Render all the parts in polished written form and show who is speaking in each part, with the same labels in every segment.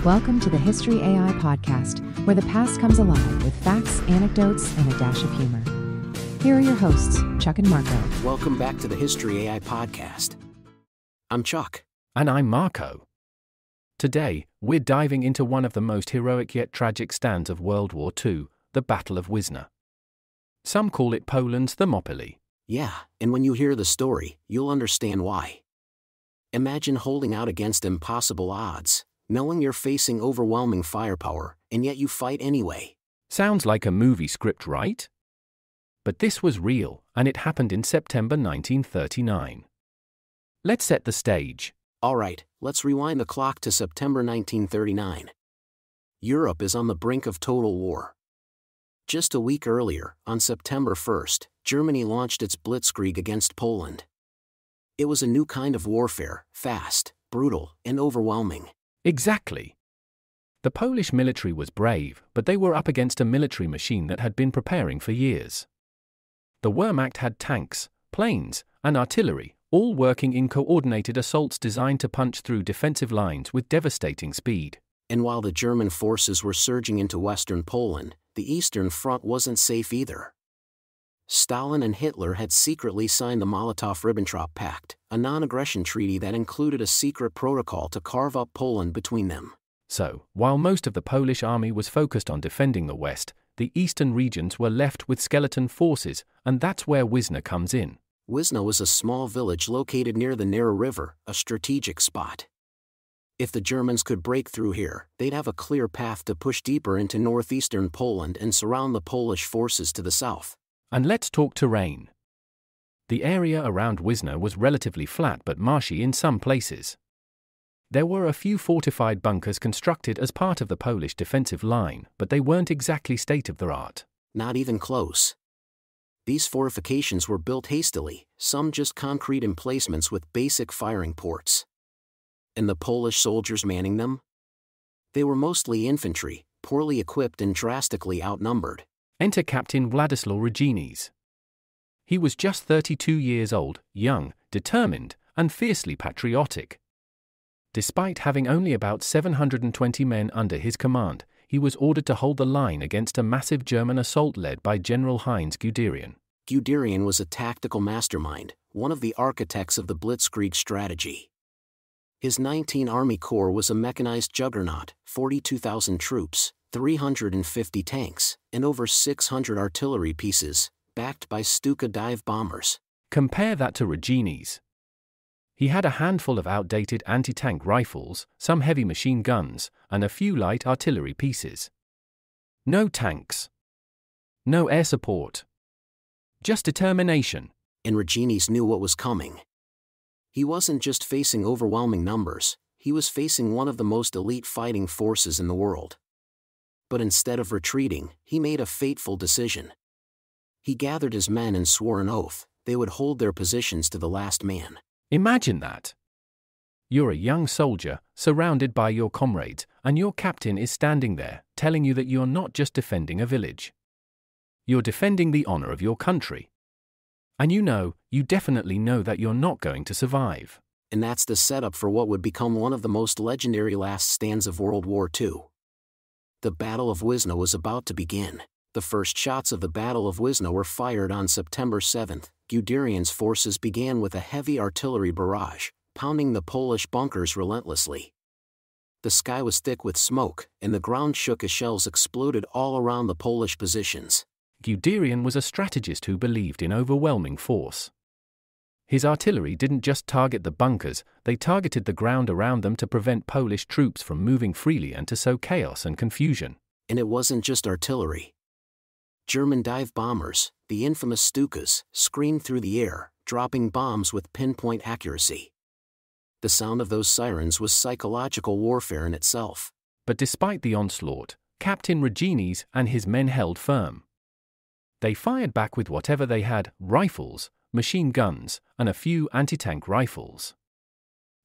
Speaker 1: Welcome to the History AI podcast, where the past comes alive with facts, anecdotes, and a dash of humor. Here are your hosts, Chuck and Marco.
Speaker 2: Welcome back to the History AI podcast. I'm Chuck.
Speaker 3: And I'm Marco. Today, we're diving into one of the most heroic yet tragic stands of World War II, the Battle of Wizna. Some call it Poland's Thermopylae.
Speaker 2: Yeah, and when you hear the story, you'll understand why. Imagine holding out against impossible odds, knowing you're facing overwhelming firepower, and yet you fight anyway.
Speaker 3: Sounds like a movie script, right? But this was real, and it happened in September 1939. Let's set the stage.
Speaker 2: Alright, let's rewind the clock to September 1939. Europe is on the brink of total war. Just a week earlier, on September 1st, Germany launched its blitzkrieg against Poland. It was a new kind of warfare, fast, brutal, and overwhelming.
Speaker 3: Exactly. The Polish military was brave, but they were up against a military machine that had been preparing for years. The Wehrmacht had tanks, planes, and artillery, all working in coordinated assaults designed to punch through defensive lines with devastating speed.
Speaker 2: And while the German forces were surging into western Poland, the Eastern Front wasn't safe either. Stalin and Hitler had secretly signed the Molotov-Ribbentrop Pact, a non-aggression treaty that included a secret protocol to carve up Poland between them.
Speaker 3: So, while most of the Polish army was focused on defending the west, the eastern regions were left with skeleton forces, and that's where Wizna comes in.
Speaker 2: Wizna was a small village located near the Nera River, a strategic spot. If the Germans could break through here, they'd have a clear path to push deeper into northeastern Poland and surround the Polish forces to the south.
Speaker 3: And let's talk terrain. The area around Wizna was relatively flat but marshy in some places. There were a few fortified bunkers constructed as part of the Polish defensive line, but they weren't exactly state-of-the-art.
Speaker 2: Not even close. These fortifications were built hastily, some just concrete emplacements with basic firing ports. And the Polish soldiers manning them? They were mostly infantry, poorly equipped and drastically outnumbered.
Speaker 3: Enter Captain Władysław Raginis. He was just 32 years old, young, determined, and fiercely patriotic. Despite having only about 720 men under his command, he was ordered to hold the line against a massive German assault led by General Heinz Guderian.
Speaker 2: Guderian was a tactical mastermind, one of the architects of the blitzkrieg strategy. His 19 Army Corps was a mechanized juggernaut, 42,000 troops, 350 tanks, and over 600 artillery pieces, backed by Stuka dive bombers.
Speaker 3: Compare that to Raginis. He had a handful of outdated anti-tank rifles, some heavy machine guns, and a few light artillery pieces. No tanks. No air support. Just determination.
Speaker 2: And Raginis knew what was coming. He wasn't just facing overwhelming numbers, he was facing one of the most elite fighting forces in the world. But instead of retreating, he made a fateful decision. He gathered his men and swore an oath, they would hold their positions to the last man.
Speaker 3: Imagine that. You're a young soldier, surrounded by your comrades, and your captain is standing there, telling you that you're not just defending a village. You're defending the honor of your country. And you definitely know that you're not going to survive.
Speaker 2: And that's the setup for what would become one of the most legendary last stands of World War II. The Battle of Wizna was about to begin. The first shots of the Battle of Wizna were fired on September 7th. Guderian's forces began with a heavy artillery barrage, pounding the Polish bunkers relentlessly. The sky was thick with smoke, and the ground shook as shells exploded all around the Polish positions.
Speaker 3: Guderian was a strategist who believed in overwhelming force. His artillery didn't just target the bunkers, they targeted the ground around them to prevent Polish troops from moving freely and to sow chaos and confusion.
Speaker 2: And it wasn't just artillery. German dive bombers, the infamous Stukas, screamed through the air, dropping bombs with pinpoint accuracy. The sound of those sirens was psychological warfare in itself.
Speaker 3: But despite the onslaught, Captain Raginis and his men held firm. They fired back with whatever they had, rifles, machine guns, and a few anti-tank rifles.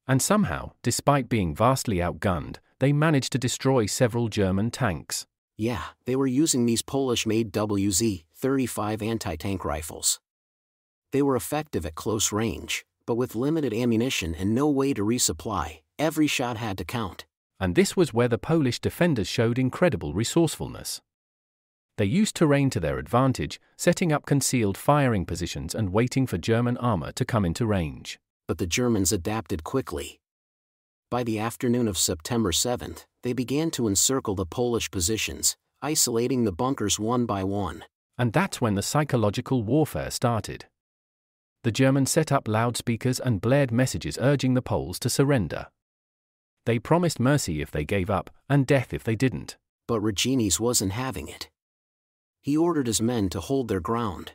Speaker 3: And somehow, despite being vastly outgunned, they managed to destroy several German tanks.
Speaker 2: Yeah, they were using these Polish-made WZ-35 anti-tank rifles. They were effective at close range, but with limited ammunition and no way to resupply, every shot had to count.
Speaker 3: And this was where the Polish defenders showed incredible resourcefulness. They used terrain to their advantage, setting up concealed firing positions and waiting for German armor to come into range.
Speaker 2: But the Germans adapted quickly. By the afternoon of September 7th, they began to encircle the Polish positions, isolating the bunkers one by one.
Speaker 3: And that's when the psychological warfare started. The Germans set up loudspeakers and blared messages urging the Poles to surrender. They promised mercy if they gave up, and death if they didn't.
Speaker 2: But Raginis wasn't having it. He ordered his men to hold their ground.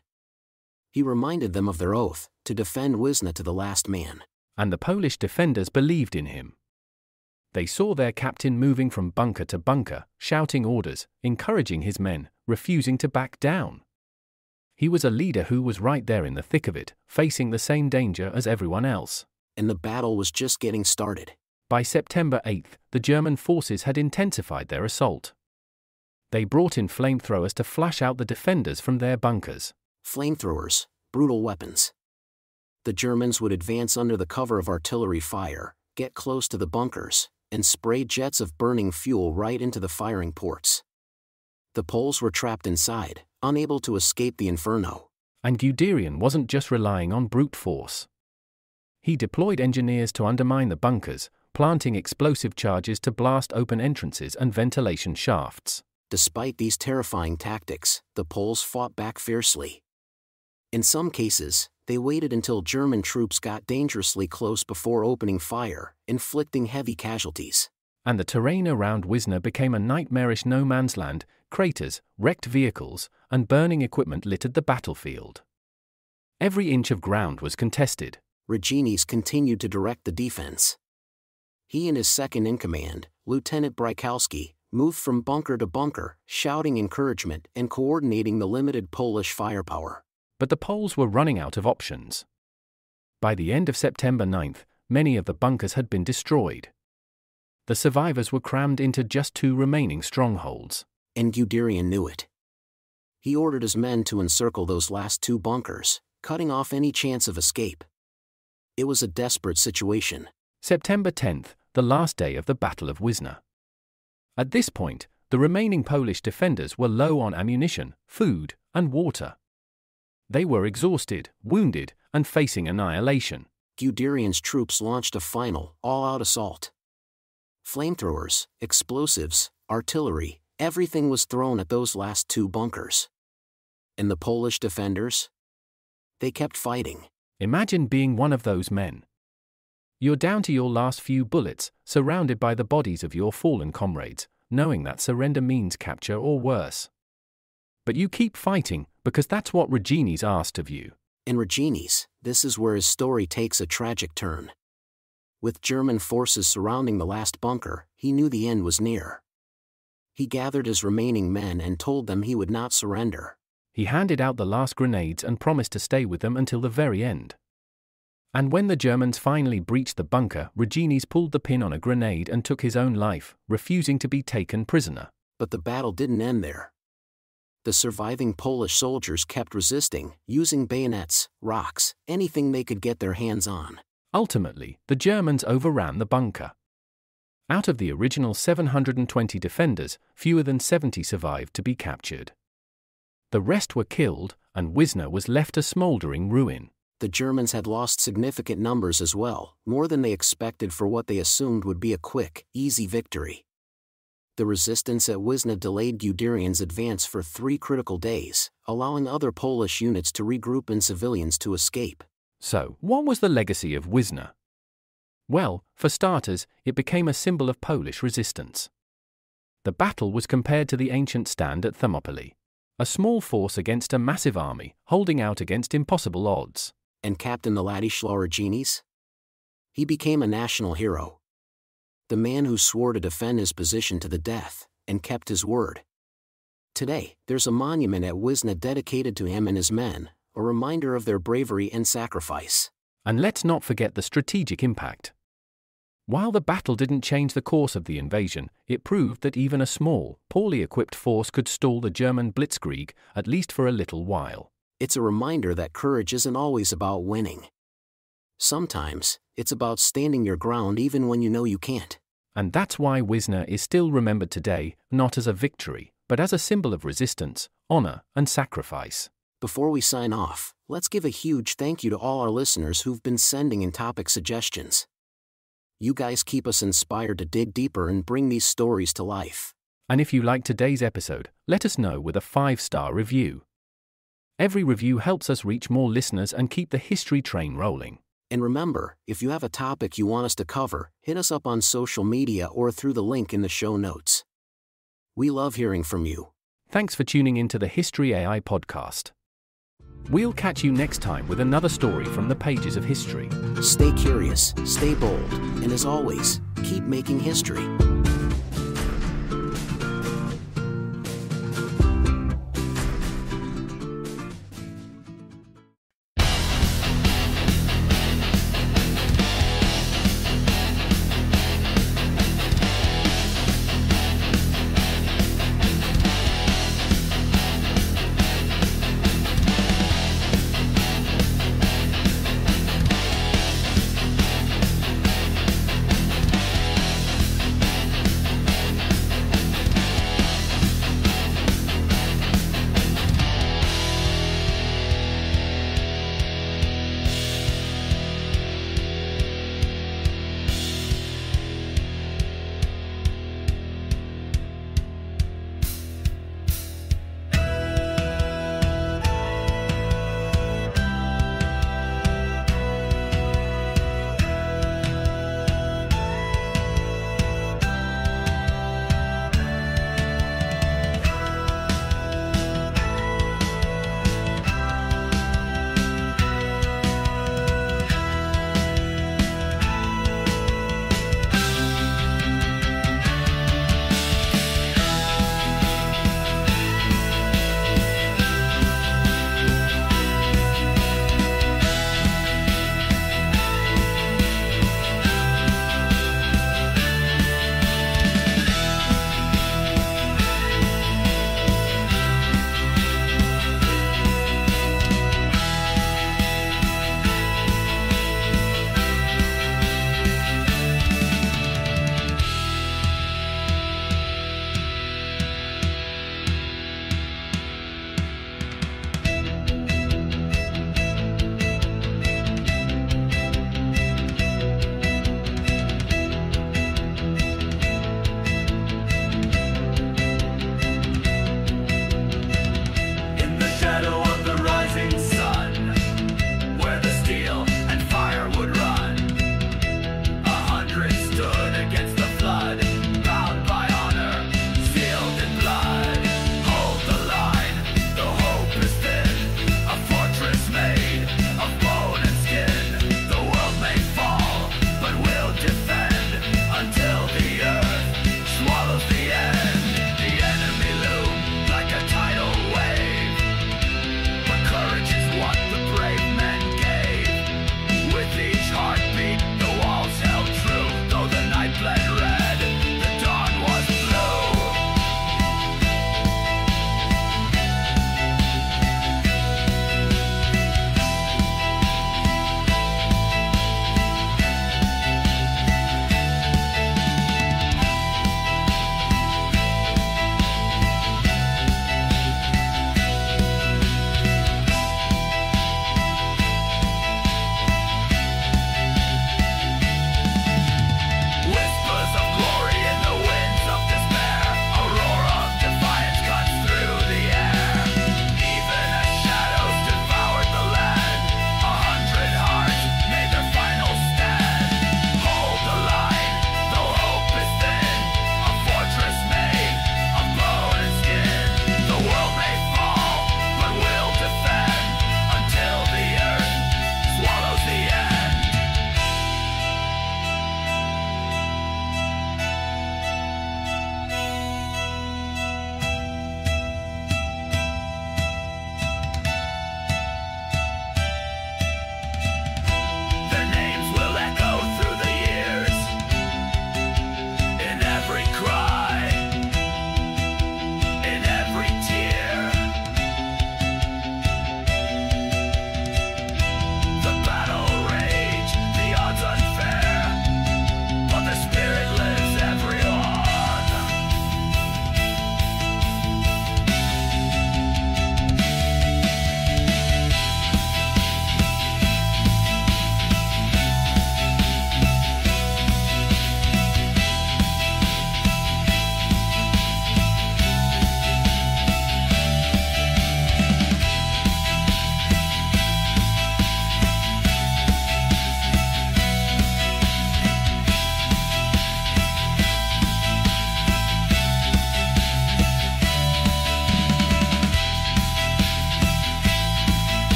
Speaker 2: He reminded them of their oath, to defend Wizna to the last man.
Speaker 3: And the Polish defenders believed in him. They saw their captain moving from bunker to bunker, shouting orders, encouraging his men, refusing to back down. He was a leader who was right there in the thick of it, facing the same danger as everyone else.
Speaker 2: And the battle was just getting started.
Speaker 3: By September 8th, the German forces had intensified their assault. They brought in flamethrowers to flush out the defenders from their bunkers.
Speaker 2: Flamethrowers, brutal weapons. The Germans would advance under the cover of artillery fire, get close to the bunkers, and spray jets of burning fuel right into the firing ports. The Poles were trapped inside, unable to escape the inferno.
Speaker 3: And Guderian wasn't just relying on brute force. He deployed engineers to undermine the bunkers, planting explosive charges to blast open entrances and ventilation shafts.
Speaker 2: Despite these terrifying tactics, the Poles fought back fiercely. In some cases, they waited until German troops got dangerously close before opening fire, inflicting heavy casualties.
Speaker 3: And the terrain around Wizna became a nightmarish no-man's land. Craters, wrecked vehicles, and burning equipment littered the battlefield. Every inch of ground was contested.
Speaker 2: Raginis continued to direct the defense. He and his second-in-command, Lieutenant Brykowski, moved from bunker to bunker, shouting encouragement and coordinating the limited Polish firepower.
Speaker 3: But the Poles were running out of options. By the end of September 9th, many of the bunkers had been destroyed. The survivors were crammed into just 2 remaining strongholds.
Speaker 2: And Guderian knew it. He ordered his men to encircle those last 2 bunkers, cutting off any chance of escape. It was a desperate situation.
Speaker 3: September 10th, the last day of the Battle of Wizna. At this point, the remaining Polish defenders were low on ammunition, food, and water. They were exhausted, wounded, and facing annihilation.
Speaker 2: Guderian's troops launched a final, all-out assault. Flamethrowers, explosives, artillery, everything was thrown at those last 2 bunkers. And the Polish defenders? They kept fighting.
Speaker 3: Imagine being one of those men. You're down to your last few bullets, surrounded by the bodies of your fallen comrades, knowing that surrender means capture or worse. But you keep fighting, because that's what Raginis asked of you.
Speaker 2: In Raginis, this is where his story takes a tragic turn. With German forces surrounding the last bunker, he knew the end was near. He gathered his remaining men and told them he would not surrender.
Speaker 3: He handed out the last grenades and promised to stay with them until the very end. And when the Germans finally breached the bunker, Raginis pulled the pin on a grenade and took his own life, refusing to be taken prisoner.
Speaker 2: But the battle didn't end there. The surviving Polish soldiers kept resisting, using bayonets, rocks, anything they could get their hands on.
Speaker 3: Ultimately, the Germans overran the bunker. Out of the original 720 defenders, fewer than 70 survived to be captured. The rest were killed, and Wizna was left a smoldering ruin.
Speaker 2: The Germans had lost significant numbers as well, more than they expected for what they assumed would be a quick, easy victory. The resistance at Wizna delayed Guderian's advance for 3 critical days, allowing other Polish units to regroup and civilians to escape.
Speaker 3: So, what was the legacy of Wizna? Well, for starters, it became a symbol of Polish resistance. The battle was compared to the ancient stand at Thermopylae, a small force against a massive army, holding out against impossible odds.
Speaker 2: And Captain Władysław Raginis? He became a national hero. The man who swore to defend his position to the death, and kept his word. Today, there's a monument at Wizna dedicated to him and his men, a reminder of their bravery and sacrifice.
Speaker 3: And let's not forget the strategic impact. While the battle didn't change the course of the invasion, it proved that even a small, poorly equipped force could stall the German blitzkrieg, at least for a little while.
Speaker 2: It's a reminder that courage isn't always about winning. Sometimes, it's about standing your ground even when you know you can't.
Speaker 3: And that's why Wizna is still remembered today, not as a victory, but as a symbol of resistance, honor, and sacrifice.
Speaker 2: Before we sign off, let's give a huge thank you to all our listeners who've been sending in topic suggestions. You guys keep us inspired to dig deeper and bring these stories to life.
Speaker 3: And if you liked today's episode, let us know with a 5-star review. Every review helps us reach more listeners and keep the history train rolling.
Speaker 2: And remember, if you have a topic you want us to cover, hit us up on social media or through the link in the show notes. We love hearing from you.
Speaker 3: Thanks for tuning in to the History AI podcast. We'll catch you next time with another story from the pages of history.
Speaker 2: Stay curious, stay bold, and as always, keep making history.